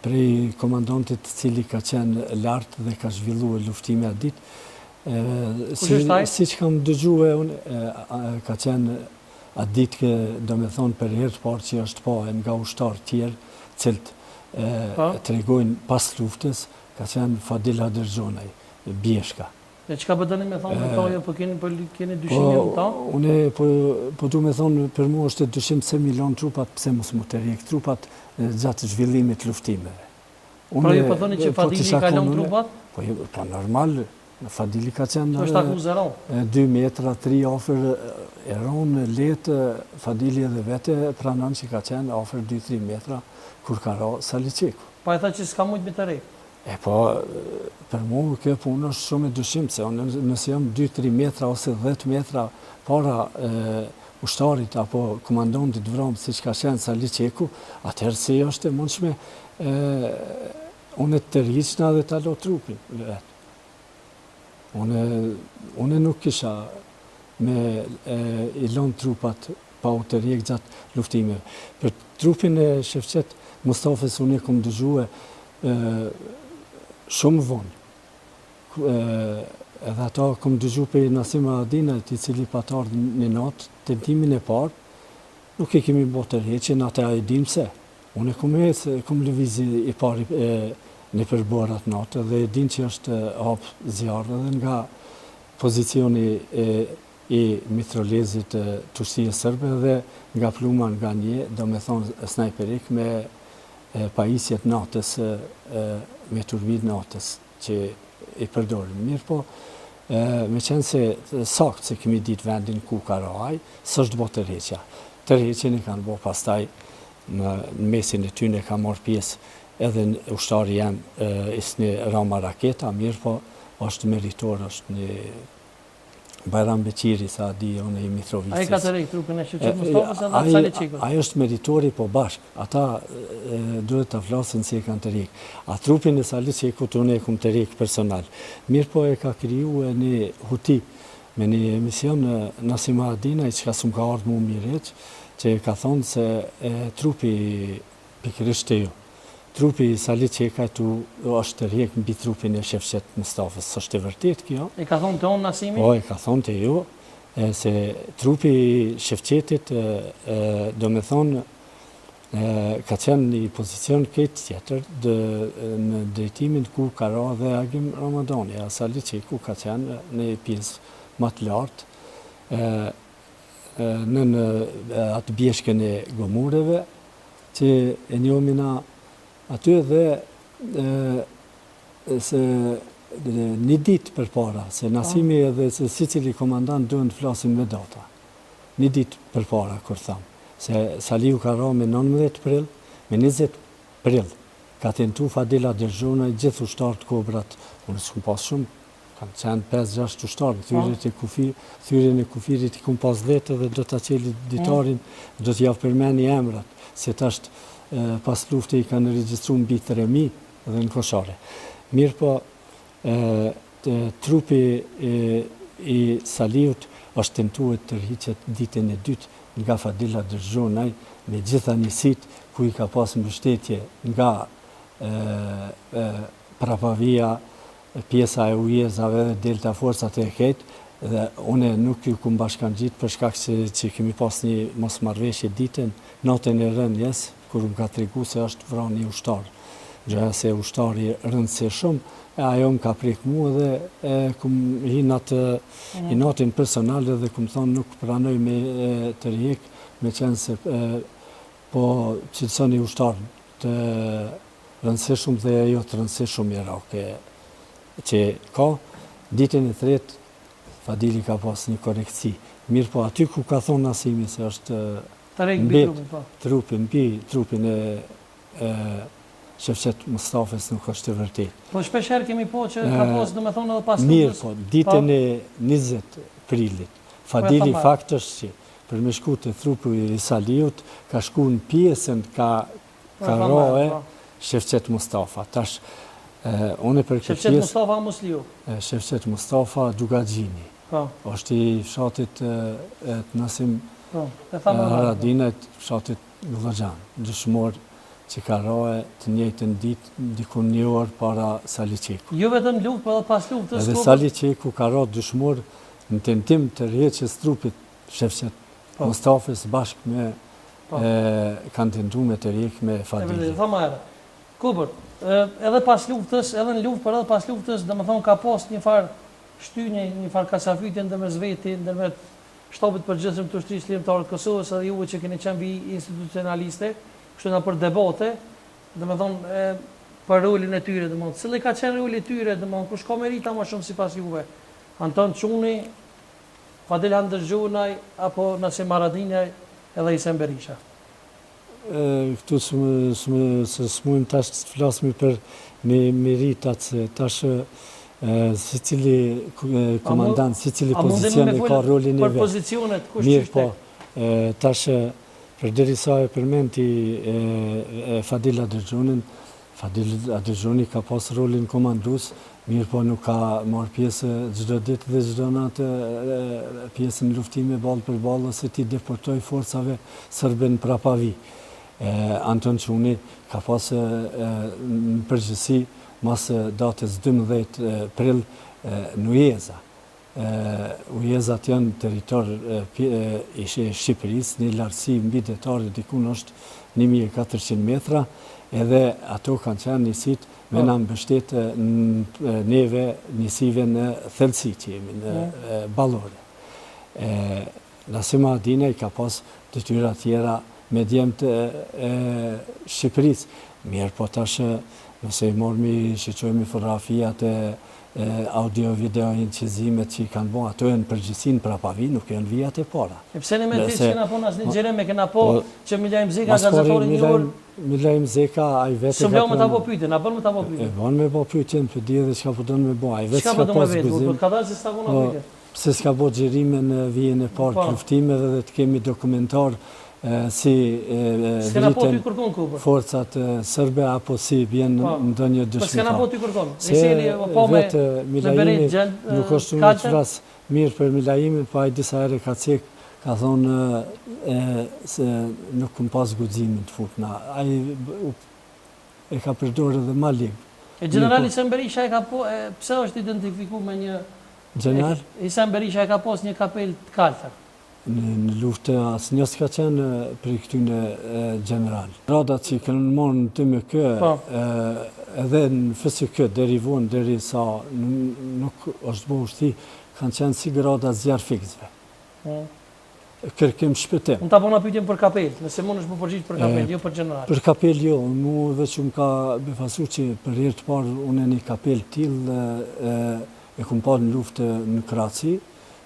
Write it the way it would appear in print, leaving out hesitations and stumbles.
prej komandantit cili ka qenë lartë dhe ka zhvilluar luftime atë ditë. Si që kam dëgjue unë, ka qenë atë ditë do me thonë për herë të parë që është pa nga ushtarë tjerë, cilët tregojnë pas luftës, ka qenë Fadil Haderxhonaj, Bjeshka. E që ka përdani me thonë me toje, po keni dyshime në ta? Une, po du me thonë, për mu është dyshim se milion trupat, pse mos mu të rjek trupat gjatë zhvillimit luftimeve. Pra ju po thoni që Fadili ka lënë trupat? Po normal, Fadili ka qenë 2 metra, 3 ofër eron, letë, Fadili edhe vete pranon që ka qenë ofër 2-3 metra, kur ka ra Saliçeku. Pa e tha që s'ka mujtë me të rejkë? Po, për mu, kjo punë është shumë e dyshim, se nëse jam 2-3 metra ose 10 metra para ushtarit apo komandantit vromë, si që ka qenë Saliçeku, atëherë si është e mundshme unë të rriqna dhe të alo trupin vetë. Unë nuk kisha me i lonë trupat pa u të rjek gjatë luftimeve. Për trupin e Shefqet Mustafës unë e kom dëgjue shumë vonë. Edhe ata kom dëgju për Nasim Haradinajt, i cili patar një natë, tentimin e parë, nuk e kemi bo të rreqin, atë e dim se. Unë e kom lëvizi i pari në përborat natë, dhe e din që është hapë zjarë, dhe nga pozicioni i mitrolezit të ushtrisë sërbe, dhe nga pluma nga një, do me thonë snajperik me pajisjet natës, me turbit natës, që i përdorim. Mirë po, me qenë se sakt se kemi ditë vendin ku ka raj, së është bo të rreqja. Të rreqjen i kanë bo pastaj në mesin e tyne ka marrë pjesë edhe ushtari jam isni Rama Raketa, mirë po është meritor, është një Bajram Beqiri, sa di unë i Mitrovicës. A i ka të rejtë trupin e Shefqet Mustafës edhe Saliçekut? Ajo është meritori po bashkë, ata duhet të flasin si e kanë të rejtë. A trupin e Saliçekut unë e kum të rejtë personal. Mirë po e ka kriju e një huti me një emision Nasim Haradinaj, që ka sum ka ardhë mu mireq, që ka thonë se trupi pikërisht të ju. Trupi Saliçekut është të rjek mbi trupin e Shefqet Mustafës. Është e vërtet kjo? E ka thonë të onë Nasimi? Po, e ka thonë të ju, se trupi Shefqetit, do me thonë, ka qenë një pozicion këtë tjetër në drejtimin ku ka ra dhe Agim Ramadani. Saliçeku ka qenë në pjesë më të lartë në atë bjeshkën e Gomureve, që e njomina aty dhe një ditë për para, se Nasimi edhe se si cili komandant duhen të flasin me data. Një ditë për para, kur thamë. Se Saliu ka ra me 19 prill, me 20 prill. Ka tentu Fadil Haderxhonaj, gjithë ushtarët Kobrat, unë s'kum pas shumë, kanë qenë 5-6 ushtarë, thyrjen e kufirit i kum pas 10 dhe do të qeli ditarin, do t'javë përmeni emrat, se t'ashtë pas lufte i kanë regjistru mbi 3.000 dhe në koshare. Mirë po, trupi i Saliut është tentuar të rriqet ditën e dytë nga Fadil Haderxhonaj me gjitha njësit ku i ka pas mbështetje nga Prapavia, pjesa e ujezave dhe delta forcat e ketë, dhe une nuk ju kum bashkan gjitë për shkak që kemi pas një mosmarrveshje ditën, natën e rënjes, kur më ka tregu se është vranë një ushtarë. Gjëja se ushtari rëndëse shumë, ajo më ka prek mu dhe kum hi natën personale dhe kum thonë nuk pranoj me të rjek, me qenë se po cilësoni ushtarë të rëndëse shumë dhe jo të rëndëse shumë i rake. Që ka, ditën e tretë, Fadili ka pas një korekci. Mirë po aty ku ka thonë Nasimi se është mbi trupin e Shefqet Mustafës nuk është të vërtet. Po shpesher kemi po që ka posë do me thonë edhe pas mirë po, ditën e 20 prillit, Fadili fakt është që për me shku të trupi i Saliut, ka shku në pjesën ka roe Shefqet Mustafa. Tash, Shefqet Mustafa Musliu? Shefqet Mustafa Gjugaxhini. është i fshatit të Nasim Haradinajt, fshatit Vllazhan, dëshmor që ka rahe të njëjtën ditë diku 1 orë para Sali Qeku. Jo vetëm luftë, por edhe pas luftës. Edhe Sali Qeku ka ra dëshmor në tentim të rrjeqjes trupit Shefqet Mustafës bashkë me kanë tentuar me të rrjek me Fadilin. Kuber, edhe pas luftës, edhe në luftë, por edhe pas luftës, domethënë ka pas një farë shtynje, një farë kasafytje ndërmes veti, ndërmjet shtabit përgjithshëm të ushtrisë ligjëtare të Kosovës, edhe juve që keni qenë bi institucionaliste, kështu na për debate, domethënë për rolin e tyre, domethënë, cili ka qenë roli i tyre, domethënë, kush ka merita më shumë sipas juve? Anton Çuni, Fadil Handërgjunaj apo Nasim Haradinaj edhe Isem Berisha? Këtu s'mujmë tash të flasmi për meritat, se tash si cili komandant, si cili pozicion e ka rolin e vetë. Për pozicionet, kush mirë po, tash përderisa e përmenti Fadil Handërgjunin, Fadil Handërgjuni ka pas rolin komandus, mirë po nuk ka marrë pjesë çdo ditë dhe çdo natë pjesë në luftime ballë për ballë, ose ti deportoj forcave serbe në Prapavi. Anton Çuni ka pas në përgjithësi mas datës 12 prill në Ujeza. Ujezat janë territor i Shqipërisë, një lartësi mbi detare dikun është 1400 metra, edhe ato kanë qenë njësit me na mbështet neve njësive në thellësi që jemi në ballore. Nasim Haradinaj ka pas detyra tjera me djemt e Shqipërisë. Mirë po tash, nëse i mormi, shqyqojmi fotografijat e audio-video incizimet që i kanë bo, ato e në përgjithsin Prapavi, nuk e në vijat e para. E pse në me të që kena po nësë një gjere me kena po që Milajm Zeka gazetori një orë? Milajm Zeka, a i vete... Së vlo më të po pyjtën, a bërë më të po pyjtën? E bërë me po pyjtën, për di edhe qka po dënë me bo, a i vete qka po dënë me vetë, për ka dalë se s'ka po në pyjtën? Pse s'ka bo gjerime në vijen e parë të luftime dhe të kemi dokumentar si vriten forcat sërbe apo si vjen në një dëshmitar. S'kena po t'i kërkon? Se vetë Milajimi nuk është unë të flasë mirë për Milajimin, pa i disa ere ka cek, ka thonë se nuk këm pas guximin të futna. A e ka përdorë edhe ma ligë. E generali Isem Berisha e ka po, pse është identifiku me një... General? Isem Berisha e ka pos një kapel të kaltër. Në luftë asë njës ka qenë për i këtyne general. Radat që kënë morë në të me kë, edhe në FSK, deri vonë, deri sa nuk është bo ushti, kanë qenë si gradat zjarë fikzve. Kërkim shpëtim. Unë ta po në pytjem për kapel, nëse mund është më përgjith për kapel, jo për general. Për kapel jo, mu veç më ka befasu që për herë të parë unë e një kapel t'il e kumë parë në luftë në Kraci,